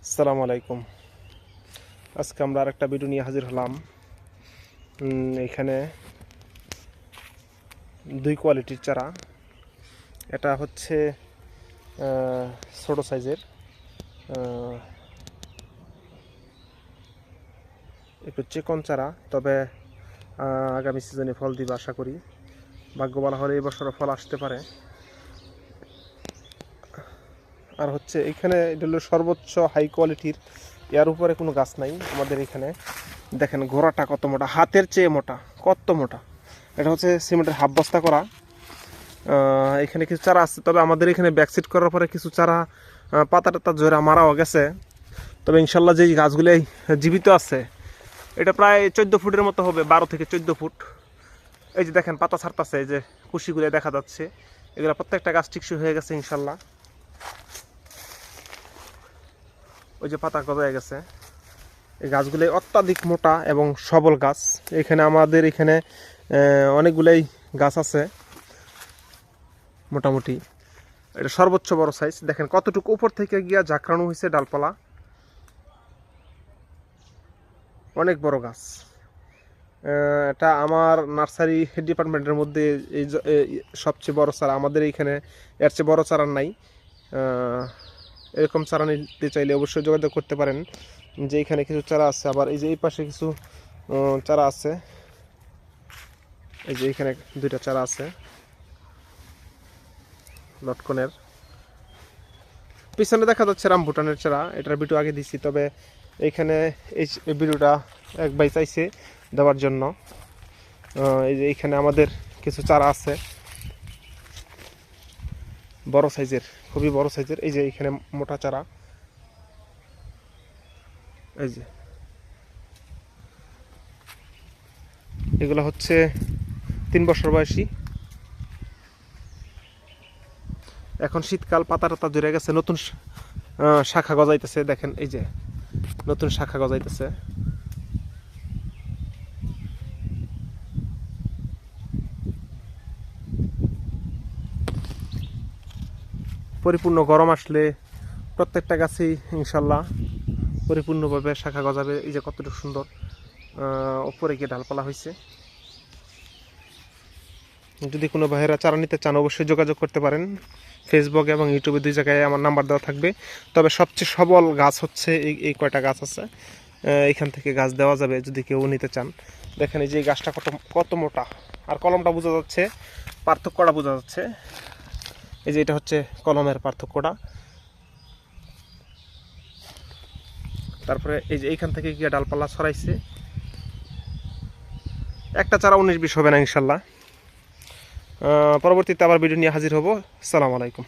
আসসালামু আলাইকুম। আজকে আমরা আরেকটা ভিডিও নিয়ে হাজির হলাম। এখানে দুই কোয়ালিটির চারা। এটা হচ্ছে ছোট সাইজের, একটু চিকন চারা, তবে আগামী সিজনে ফল দিবে আশা করি। ভাগ্য ভালো হলে এই বছরও ফল আসতে পারে। আর হচ্ছে এখানে এটা হলো সর্বোচ্চ হাই কোয়ালিটির, এর উপরে কোনো গাছ নাই আমাদের এখানে। দেখেন গোড়াটা কত মোটা, হাতের চেয়ে মোটা, কত মোটা। এটা হচ্ছে সিমেন্টের হাফ বস্তা করা। এখানে কিছু চারা আছে, তবে আমাদের এখানে ব্যাকসিট করার পরে কিছু চারা পাতা টাতা জোড়া মারাও গেছে। তবে ইনশাল্লাহ যেই গাছগুলি জীবিত আছে, এটা প্রায় 14 ফুটের মতো হবে, 12 থেকে 14 ফুট। এই যে দেখেন পাতা ছাড়তেছে, এই যে কুশিগুলো দেখা যাচ্ছে, এগুলো প্রত্যেকটা গাছ টিকসই হয়ে গেছে ইনশাল্লাহ। ওই যে পাতা গজায় গেছে। এই গাছগুলি অত্যাধিক মোটা এবং সবল গাছ। এখানে আমাদের এখানে অনেকগুলাই গাছ আছে মোটামুটি। এটা সর্বোচ্চ বড় সাইজ। দেখেন কতটুকু উপর থেকে গিয়া ঝাঁকড়ানো হয়েছে ডালপালা, অনেক বড় গাছ। এটা আমার নার্সারি ডিপার্টমেন্টের মধ্যে এই সবচেয়ে বড় চারা। আমাদের এইখানে এর চেয়ে বড় চারা নাই। এরকম চারা নিতে চাইলে অবশ্যই যোগাযোগ করতে পারেন। যে এখানে কিছু চারা আছে, আবার এই যে এই পাশে কিছু চারা আছে। এই যে এখানে দুইটা চারা আছে লটকনের। পিছনে দেখা যাচ্ছে রামভুটানের চারা, এটার ভিডিও আগে দিছি। তবে এইখানে এই ভিডিওটা এক ভাই চাইছে দেওয়ার জন্য। এই যে এইখানে আমাদের কিছু চারা আছে বড় সাইজের, খুবই বড় সাইজের। এই যে এইখানে মোটা চারা, এই যে এগুলো হচ্ছে 3 বছর বয়সী। এখন শীতকাল, পাতা টাতা জুড়ে গেছে, নতুন শাখা গজাইতেছে। দেখেন এই যে নতুন শাখা গজাইতেছে। পরিপূর্ণ গরম আসলে প্রত্যেকটা গাছেই ইনশাল্লাহ পরিপূর্ণভাবে শাখা গজাবে। এই যে কতটুকু সুন্দর উপরে গিয়ে ডালপালা হয়েছে। যদি কোনো ভাইয়েরা চারা নিতে চান অবশ্যই যোগাযোগ করতে পারেন। ফেসবুক এবং ইউটিউবে 2 জায়গায় আমার নাম্বার দেওয়া থাকবে। তবে সবচেয়ে সবল গাছ হচ্ছে এই কয়টা গাছ আছে, এইখান থেকে গাছ দেওয়া যাবে যদি কেউ নিতে চান। দেখেন এই যে গাছটা কত কত মোটা, আর কলমটা বোঝা যাচ্ছে, পার্থক্যটা বোঝা যাচ্ছে। এই যে এটা হচ্ছে কলমের পার্থক্যটা। তারপরে এই যে এইখান থেকে গিয়ে ডালপালা ছড়াইছে। একটা চারা 19-20 হবে না ইনশাল্লাহ। পরবর্তীতে আবার ভিডিও নিয়ে হাজির হব। আসসালামু আলাইকুম।